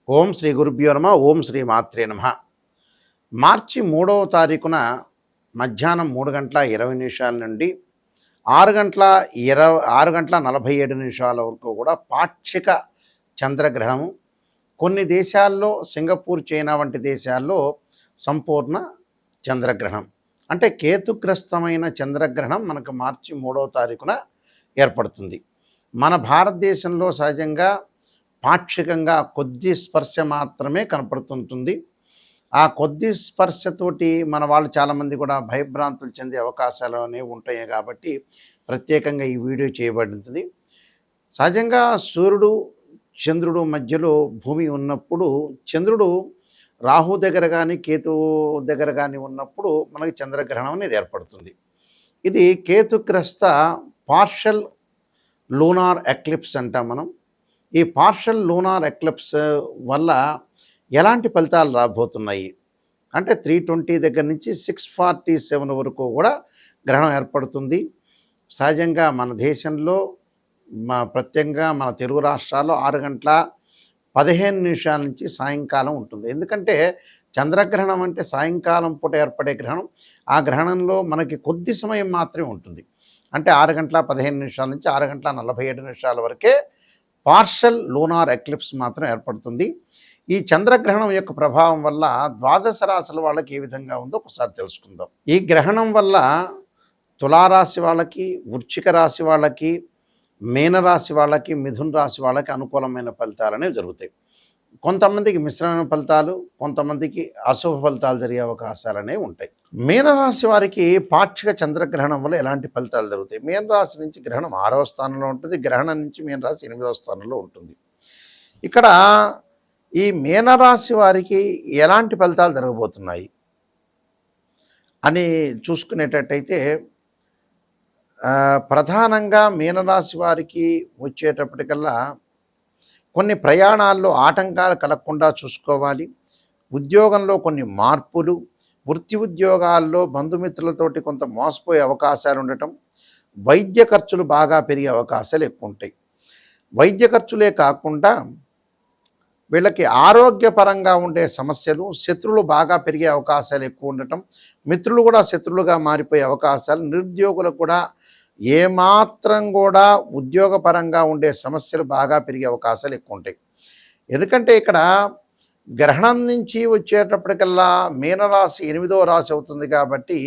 ఓం శ్రీ గురుభ్యో నమ. ఓం శ్రీ మాత్రే నమ. మార్చి 3వ తారీఖున మధ్యాహ్నం 3:20 నుండి 6:47 వరకు కూడా పాక్షిక చంద్రగ్రహణము. కొన్ని దేశాల్లో సింగపూర్, చైనా వంటి దేశాల్లో సంపూర్ణ చంద్రగ్రహణం అంటే కేతుగ్రస్తమైన చంద్రగ్రహణం మనకు మార్చి 3వ తారీఖున ఏర్పడుతుంది. మన భారతదేశంలో సహజంగా పాక్షికంగా కొద్ది స్పర్శ మాత్రమే కనపడుతుంటుంది. ఆ కొద్ది స్పర్శతోటి మన వాళ్ళు చాలామంది కూడా భయభ్రాంతులు చెందే అవకాశాలు అనేవి ఉంటాయి. కాబట్టి ప్రత్యేకంగా ఈ వీడియో చేయబడింది. సహజంగా సూర్యుడు చంద్రుడు మధ్యలో భూమి ఉన్నప్పుడు, చంద్రుడు రాహు దగ్గర కానీ కేతువు దగ్గర కానీ ఉన్నప్పుడు మనకి చంద్రగ్రహణం అనేది ఏర్పడుతుంది. ఇది కేతుగ్రస్త పార్షల్ లూనార్ ఎక్లిప్స్ అంటాం మనం. ఈ పార్షల్ లూనార్ ఎక్లిప్స్ వల్ల ఎలాంటి ఫలితాలు రాబోతున్నాయి అంటే 320 దగ్గర నుంచి 647 వరకు కూడా గ్రహణం ఏర్పడుతుంది. సహజంగా మన దేశంలో ప్రత్యేకంగా మన తెలుగు రాష్ట్రాల్లో 6:15 నుంచి సాయంకాలం ఉంటుంది. ఎందుకంటే చంద్రగ్రహణం అంటే సాయంకాలం పూట ఏర్పడే గ్రహణం. ఆ గ్రహణంలో మనకి కొద్ది సమయం మాత్రమే ఉంటుంది. అంటే 6:15 నుంచి 6:47 వరకే పార్షల్ లూనార్ ఎక్లిప్స్ మాత్రం ఏర్పడుతుంది. ఈ చంద్రగ్రహణం యొక్క ప్రభావం వల్ల ద్వాదశ రాశుల వాళ్ళకి ఏ విధంగా ఉందో ఒకసారి తెలుసుకుందాం. ఈ గ్రహణం వల్ల తులారాశి వాళ్ళకి, వృశ్చిక రాశి వాళ్ళకి, మీనరాశి వాళ్ళకి, మిథున రాశి వాళ్ళకి అనుకూలమైన ఫలితాలు అనేవి జరుగుతాయి. కొంతమందికి మిశ్రమైన ఫలితాలు, కొంతమందికి అశుభ ఫలితాలు జరిగే అవకాశాలు అనేవి ఉంటాయి. మీనరాశి వారికి పాక్షిక చంద్రగ్రహణం వల్ల ఎలాంటి ఫలితాలు జరుగుతాయి? మీనరాశి నుంచి గ్రహణం 6వ స్థానంలో ఉంటుంది, గ్రహణం నుంచి మీనరాశి 8వ స్థానంలో ఉంటుంది. ఇక్కడ ఈ మీనరాశి వారికి ఎలాంటి ఫలితాలు జరగబోతున్నాయి అని చూసుకునేటట్టయితే, ప్రధానంగా మీనరాశి వారికి వచ్చేటప్పటికల్లా కొన్ని ప్రయాణాల్లో ఆటంకాలు కలగకుండా చూసుకోవాలి. ఉద్యోగంలో కొన్ని మార్పులు, వృత్తి ఉద్యోగాల్లో బంధుమిత్రులతోటి కొంత మోసపోయే అవకాశాలు ఉండటం, వైద్య ఖర్చులు బాగా పెరిగే అవకాశాలు ఎక్కువ ఉంటాయి. వైద్య ఖర్చులే కాకుండా వీళ్ళకి ఆరోగ్యపరంగా ఉండే సమస్యలు, శత్రువులు బాగా పెరిగే అవకాశాలు ఎక్కువ ఉండటం, మిత్రులు కూడా శత్రువులుగా మారిపోయే అవకాశాలు, నిరుద్యోగులకు కూడా ఏమాత్రం కూడా ఉద్యోగపరంగా ఉండే సమస్యలు బాగా పెరిగే అవకాశాలు ఎక్కువ ఉంటాయి. ఎందుకంటే ఇక్కడ గ్రహణం నుంచి వచ్చేటప్పటికల్లా మీనరాశి 8వ రాశి అవుతుంది. కాబట్టి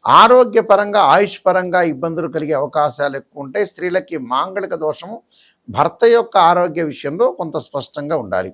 ఆరోగ్యపరంగా, ఆయుష్ పరంగా ఇబ్బందులు కలిగే అవకాశాలు ఎక్కువ ఉంటాయి. స్త్రీలకి మాంగళిక దోషము, భర్త యొక్క ఆరోగ్య విషయంలో కొంత స్పష్టంగా ఉండాలి.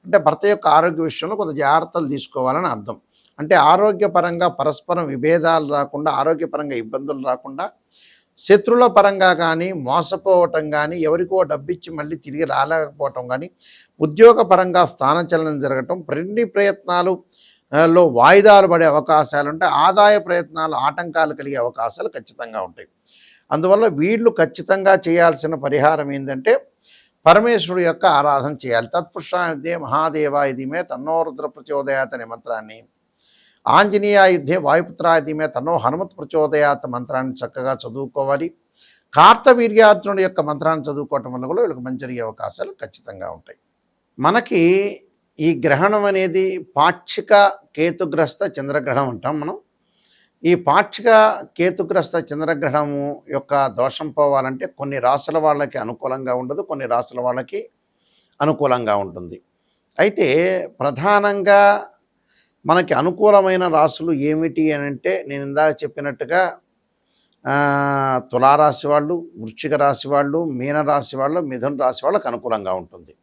అంటే భర్త యొక్క ఆరోగ్య విషయంలో కొంత జాగ్రత్తలు తీసుకోవాలని అర్థం. అంటే ఆరోగ్యపరంగా పరస్పరం విభేదాలు రాకుండా, ఆరోగ్యపరంగా ఇబ్బందులు రాకుండా, శత్రువుల పరంగా కానీ, మోసపోవటం కానీ, ఎవరికో డబ్బిచ్చి మళ్ళీ తిరిగి రాలేకపోవటం కానీ, ఉద్యోగపరంగా స్థానచలనం జరగటం, అన్ని ప్రయత్నాలు లో వాయిదాలు పడే అవకాశాలు ఉంటాయి. ఆదాయ ప్రయత్నాలు ఆటంకాలు కలిగే అవకాశాలు ఖచ్చితంగా ఉంటాయి. అందువల్ల వీళ్ళు ఖచ్చితంగా చేయాల్సిన పరిహారం ఏంటంటే పరమేశ్వరుడు యొక్క ఆరాధన చేయాలి. తత్పురుషాయుద్ధే మహాదేవాయుధమే తన్నో రుద్ర ప్రచోదయాత్ అనే మంత్రాన్ని, ఆంజనేయాయుద్ధే వాయుపుత్రాయుధమే తన్నో హనుమత్ ప్రచోదయాత్ మంత్రాన్ని చక్కగా చదువుకోవాలి. కార్తవీర్యార్జునుడి యొక్క మంత్రాన్ని చదువుకోవటం వల్ల కూడా వీళ్ళకి మంచి జరిగే అవకాశాలు ఖచ్చితంగా ఉంటాయి. మనకి ఈ గ్రహణం అనేది పాక్షిక కేతుగ్రస్త చంద్రగ్రహణం అంటాం మనం. ఈ పాక్షిక కేతుగ్రస్త చంద్రగ్రహణము యొక్క దోషం పోవాలంటే కొన్ని రాశుల వాళ్ళకి అనుకూలంగా ఉండదు, కొన్ని రాశుల వాళ్ళకి అనుకూలంగా ఉంటుంది. అయితే ప్రధానంగా మనకి అనుకూలమైన రాశులు ఏమిటి అని అంటే, నేను ఇందాక చెప్పినట్టుగా తులారాశి వాళ్ళు, వృశ్చిక రాశి వాళ్ళు, మీనరాశి వాళ్ళు, మిథున రాశి వాళ్ళకి అనుకూలంగా ఉంటుంది.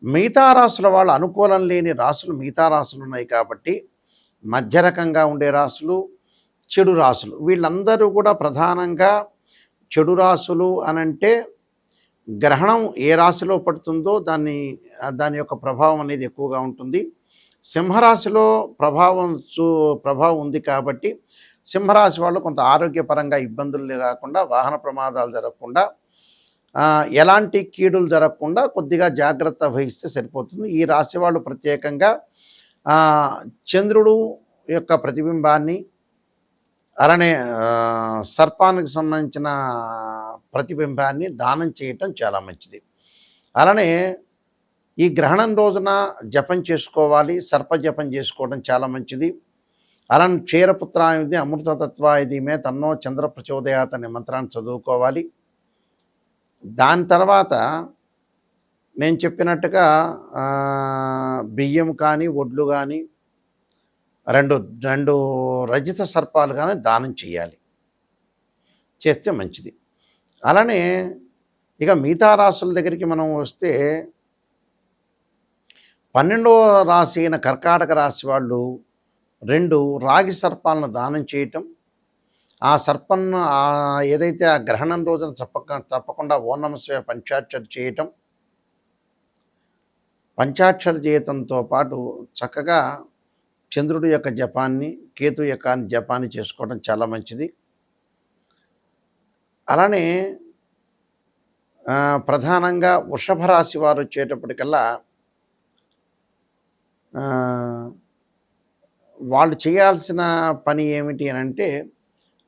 మిగతా రాశుల వాళ్ళు అనుకూలం లేని రాశులు మిగతా రాశులు ఉన్నాయి. కాబట్టి మధ్య రకంగా ఉండే రాశులు, చెడు రాశులు, వీళ్ళందరూ కూడా ప్రధానంగా చెడు రాశులు అనంటే గ్రహణం ఏ రాశిలో పడుతుందో దాని యొక్క ప్రభావం అనేది ఎక్కువగా ఉంటుంది. సింహరాశిలో ప్రభావం ఉంది. కాబట్టి సింహరాశి వాళ్ళు కొంత ఆరోగ్యపరంగా ఇబ్బందులు కాకుండా, వాహన ప్రమాదాలు జరగకుండా, ఎలాంటి కీడులు జరగకుండా కొద్దిగా జాగ్రత్త వహిస్తే సరిపోతుంది. ఈ రాశి వాళ్ళు ప్రత్యేకంగా చంద్రుడు యొక్క ప్రతిబింబాన్ని, అలానే సర్పానికి సంబంధించిన ప్రతిబింబాన్ని దానం చేయటం చాలా మంచిది. అలానే ఈ గ్రహణం రోజున జపం చేసుకోవాలి, సర్ప జపం చేసుకోవడం చాలా మంచిది. అలానే క్షీరపుత్రాయుధి అమృతతత్వాయుధి మే తన్నో చంద్ర ప్రచోదయాత్ అనే మంత్రాన్ని చదువుకోవాలి. దాని తర్వాత నేను చెప్పినట్టుగా బియ్యం కానీ వడ్లు కానీ రెండు రెండు రజిత సర్పాలు కానీ దానం చేయాలి, చేస్తే మంచిది. అలానే ఇక మిగతా రాసుల దగ్గరికి మనం వస్తే 12వ రాశి అయిన కర్కాటక రాశి వాళ్ళు 2 రాగి సర్పాలను దానం చేయటం, ఆ సర్పంను ఏదైతే ఆ గ్రహణం రోజున తప్పకుండా ఓం నమః శివాయ పంచాక్షరి చేయటం, పంచాక్షరి చేయటంతో పాటు చక్కగా చంద్రుడి యొక్క జపాన్ని, కేతు యొక్క జపాన్ని చేసుకోవడం చాలా మంచిది. అలానే ప్రధానంగా వృషభ రాశి వారు వచ్చేటప్పటికల్లా వాళ్ళు చేయాల్సిన పని ఏమిటి అని అంటే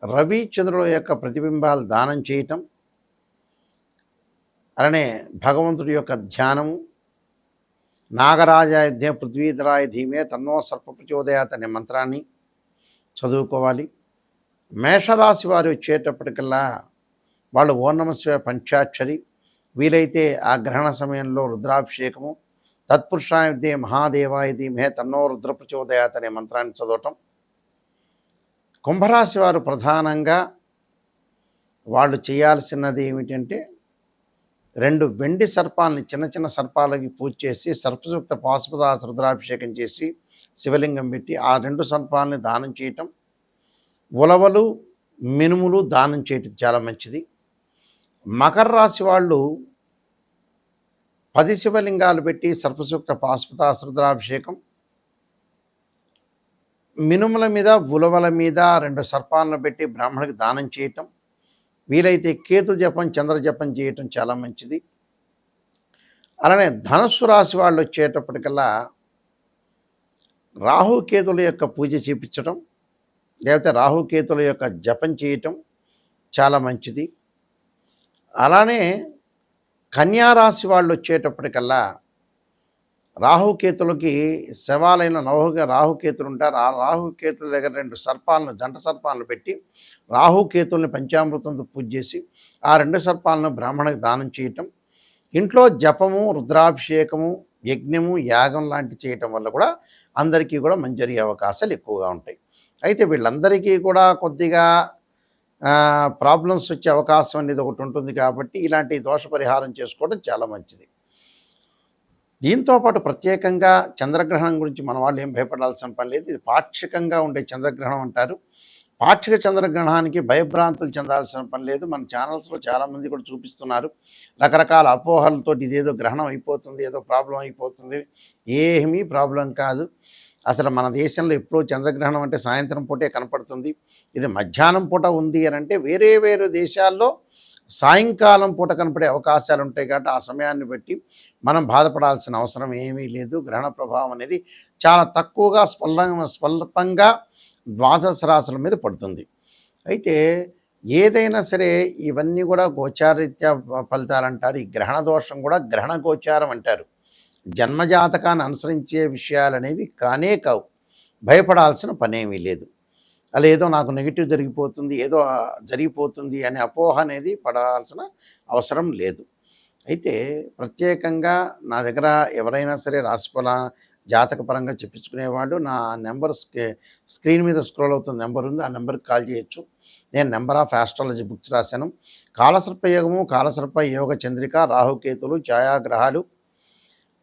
రవి చంద్రుల యొక్క ప్రతిబింబాలు దానం చేయటం, అలానే భగవంతుడి యొక్క ధ్యానము, నాగరాజాయుధ్య పృథ్వీధరాయ ధీమే తన్నో సర్ప ప్రచోదయాత్ అనే మంత్రాన్ని చదువుకోవాలి. మేషరాశి వారు వచ్చేటప్పటికల్లా వాళ్ళు ఓం నమః శివాయ పంచాక్షరి, వీలైతే ఆ గ్రహణ సమయంలో రుద్రాభిషేకము, తత్పురుషాయుధే మహాదేవాయ ధీమహి తన్నో రుద్ర ప్రచోదయాత్ అనే మంత్రాన్ని చదవటం. కుంభరాశి వారు ప్రధానంగా వాళ్ళు చేయాల్సినది ఏమిటంటే 2 వెండి సర్పాలని చిన్న చిన్న సర్పాలకి పూజ చేసి సర్పసూక్త పాశుపదాస రుద్రాభిషేకం చేసి శివలింగం పెట్టి ఆ 2 సర్పాలని దానం చేయటం, ఉలవలు మినుములు దానం చేయటం చాలా మంచిది. మకర రాశి వాళ్ళు 10 శివలింగాలు పెట్టి సర్పసూక్త పాశుపదాస రుద్రాభిషేకం, మినుముల మీద ఉలవల మీద 2 సర్పాలను పెట్టి బ్రాహ్మణుడికి దానం చేయటం, వీలైతే కేతు జపం చంద్ర జపం చేయటం చాలా మంచిది. అలానే ధనుస్సు రాశి వాళ్ళు వచ్చేటప్పటికల్లా రాహుకేతుల యొక్క పూజ చేయించడం, లేకపోతే రాహుకేతుల యొక్క జపం చేయటం చాలా మంచిది. అలానే కన్యారాశి వాళ్ళు వచ్చేటప్పటికల్లా రాహుకేతులకి శవాలైన రాహుకేతులు ఉంటారు. ఆ రాహుకేతుల దగ్గర 2 సర్పాలను జంట సర్పాలను పెట్టి రాహుకేతుల్ని పంచామృతంతో పూజ చేసి ఆ 2 సర్పాలను బ్రాహ్మణుడికి దానం చేయటం, ఇంట్లో జపము, రుద్రాభిషేకము, యజ్ఞము, యాగం లాంటి చేయటం వల్ల కూడా అందరికీ కూడా మంచి జరిగే అవకాశాలు ఎక్కువగా ఉంటాయి. అయితే వీళ్ళందరికీ కూడా కొద్దిగా ప్రాబ్లమ్స్ వచ్చే అవకాశం అనేది ఒకటి ఉంటుంది కాబట్టి ఇలాంటి దోష పరిహారం చేసుకోవడం చాలా మంచిది. దీంతోపాటు ప్రత్యేకంగా చంద్రగ్రహణం గురించి మన వాళ్ళు ఏం భయపడాల్సిన పని లేదు. ఇది పాక్షికంగా ఉండే చంద్రగ్రహణం అంటారు. పాక్షిక చంద్రగ్రహణానికి భయభ్రాంతులు చెందాల్సిన పని లేదు. మన ఛానల్స్లో చాలామంది కూడా చూపిస్తున్నారు రకరకాల అపోహలతో, ఇదేదో గ్రహణం అయిపోతుంది, ఏదో ప్రాబ్లం అయిపోతుంది. ఏమీ ప్రాబ్లం కాదు. అసలు మన దేశంలో ఎప్పుడూ చంద్రగ్రహణం అంటే సాయంత్రం పూటే కనపడుతుంది. ఇది మధ్యాహ్నం పూట ఉంది అని అంటే వేరే వేరే దేశాల్లో సాయంకాలం పూట కనపడే అవకాశాలు ఉంటాయి కాబట్టి ఆ సమయాన్ని బట్టి మనం బాధపడాల్సిన అవసరం ఏమీ లేదు. గ్రహణ ప్రభావం అనేది చాలా తక్కువగా స్వల్పంగా ద్వాదశ రాశుల మీద పడుతుంది. అయితే ఏదైనా సరే ఇవన్నీ కూడా గోచారరీత్యా ఫలితాలు అంటారు. ఈ గ్రహణ దోషం కూడా గ్రహణ గోచారం అంటారు. జన్మజాతకాన్ని అనుసరించే విషయాలు అనేవి కానే కావు. భయపడాల్సిన పనేమీ లేదు. అలా ఏదో నాకు నెగిటివ్ జరిగిపోతుంది అనే అపోహ అనేది పడాల్సిన అవసరం లేదు. అయితే ప్రత్యేకంగా నా దగ్గర ఎవరైనా సరే రాశిఫల జాతకపరంగా చెప్పించుకునేవాళ్ళు నా నెంబర్ స్క్రీన్ మీద స్క్రోల్ అవుతున్న నెంబర్ ఉంది, ఆ నెంబర్కి కాల్ చేయొచ్చు. నేను నెంబర్ ఆఫ్ ఆస్ట్రాలజీ బుక్స్ రాశాను. కాలసర్ప యోగము, కాలసర్ప యోగ చంద్రిక, రాహుకేతులు, ఛాయాగ్రహాలు,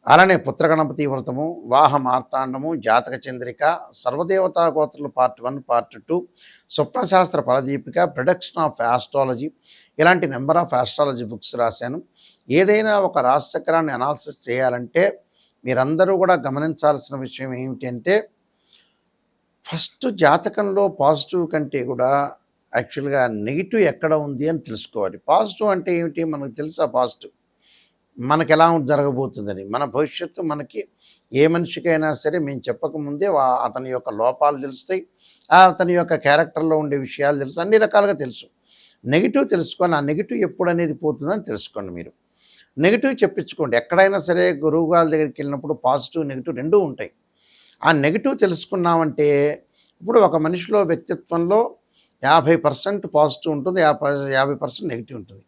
అలానే పుత్రగణపతి వ్రతము, వాహ మార్తాండము, జాతక చంద్రిక, సర్వదేవతా గోత్రులు పార్ట్ 1 పార్ట్ 2, స్వప్నశాస్త్ర ఫలదీపిక, ప్రొడక్షన్ ఆఫ్ ఆస్ట్రాలజీ, ఇలాంటి నెంబర్ ఆఫ్ ఆస్ట్రాలజీ బుక్స్ రాశాను. ఏదైనా ఒక రాశిచక్రాన్ని అనాలిసిస్ చేయాలంటే మీరందరూ కూడా గమనించాల్సిన విషయం ఏమిటంటే ఫస్ట్ జాతకంలో పాజిటివ్ కంటే కూడా యాక్చువల్గా నెగిటివ్ ఎక్కడ ఉంది అని తెలుసుకోవాలి. పాజిటివ్ అంటే ఏమిటి మనకు తెలుసా? పాజిటివ్ మనకు ఎలా జరగబోతుందని, మన భవిష్యత్తు మనకి ఏ మనిషికైనా సరే మేము చెప్పకముందే అతని యొక్క లోపాలు తెలుస్తాయి, అతని యొక్క క్యారెక్టర్లో ఉండే విషయాలు తెలుసు, అన్ని రకాలుగా తెలుసు. నెగిటివ్ తెలుసుకొని ఆ నెగిటివ్ ఎప్పుడు అనేది పోతుందని తెలుసుకోండి. మీరు నెగిటివ్ చెప్పించుకోండి. ఎక్కడైనా సరే గురువు గారి దగ్గరికి వెళ్ళినప్పుడు పాజిటివ్, నెగిటివ్ రెండూ ఉంటాయి. ఆ నెగిటివ్ తెలుసుకున్నామంటే ఇప్పుడు ఒక మనిషిలో వ్యక్తిత్వంలో 50% పాజిటివ్ ఉంటుంది, 50% నెగిటివ్ ఉంటుంది.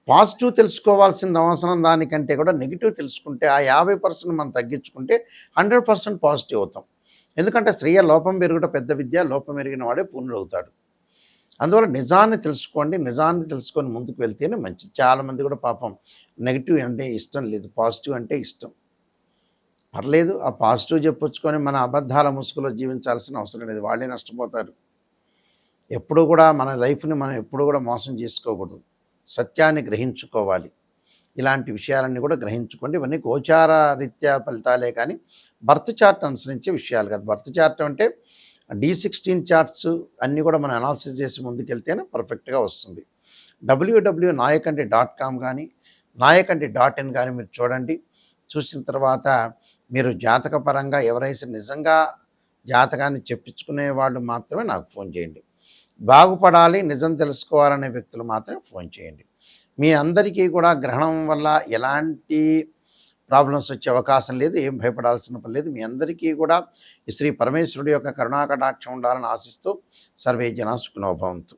పాజిటివ్ తెలుసుకోవాల్సిన అవసరం దానికంటే కూడా నెగిటివ్ తెలుసుకుంటే ఆ 50% మనం తగ్గించుకుంటే 100% పాజిటివ్ అవుతాం. ఎందుకంటే శ్రేయ లోపం పెరుగుట పెద్ద విద్య, లోపం ఎరిగిన వాడే పూర్ణుడవుతాడు. అందువల్ల నిజాన్ని తెలుసుకోండి. నిజాన్ని తెలుసుకొని ముందుకు వెళ్తేనే మంచిది. చాలామంది కూడా పాపం నెగిటివ్ అంటే ఇష్టం లేదు, పాజిటివ్ అంటే ఇష్టం. పర్లేదు, ఆ పాజిటివ్ చెప్పొచ్చుకొని మన అబద్ధాల ముసుగులో జీవించాల్సిన అవసరం లేదు. వాళ్ళే నష్టపోతారు. ఎప్పుడూ కూడా మన లైఫ్ని మనం ఎప్పుడూ కూడా మోసం చేసుకోకూడదు. సత్యాన్ని గ్రహించుకోవాలి. ఇలాంటి విషయాలన్నీ కూడా గ్రహించుకోండి. ఇవన్నీ గోచార రీత్యా ఫలితాలే కానీ బర్త్ చార్ట్ అనుసరించే విషయాలు కాదు. బర్త్ చార్ట్ అంటే D16 చార్ట్స్ అన్నీ కూడా మనం అనాలిసిస్ చేసి ముందుకెళ్తేనే పర్ఫెక్ట్గా వస్తుంది. www.nayakanti.com కానీ nayakanti.in కానీ మీరు చూడండి. చూసిన తర్వాత మీరు జాతకపరంగా ఎవరైతే నిజంగా జాతకాన్ని చెప్పించుకునే వాళ్ళు మాత్రమే నాకు ఫోన్ చేయండి. బాగుపడాలి, నిజం తెలుసుకోవాలనే వ్యక్తులు మాత్రమే ఫోన్ చేయండి. మీ అందరికీ కూడా గ్రహణం వల్ల ఎలాంటి ప్రాబ్లమ్స్ వచ్చే అవకాశం లేదు. ఏం భయపడాల్సిన పని లేదు. మీ అందరికీ కూడా ఈ శ్రీ పరమేశ్వరుడి యొక్క కరుణాకటాక్షం ఉండాలని ఆశిస్తూ సర్వే జనా సుఖినో భవంతు.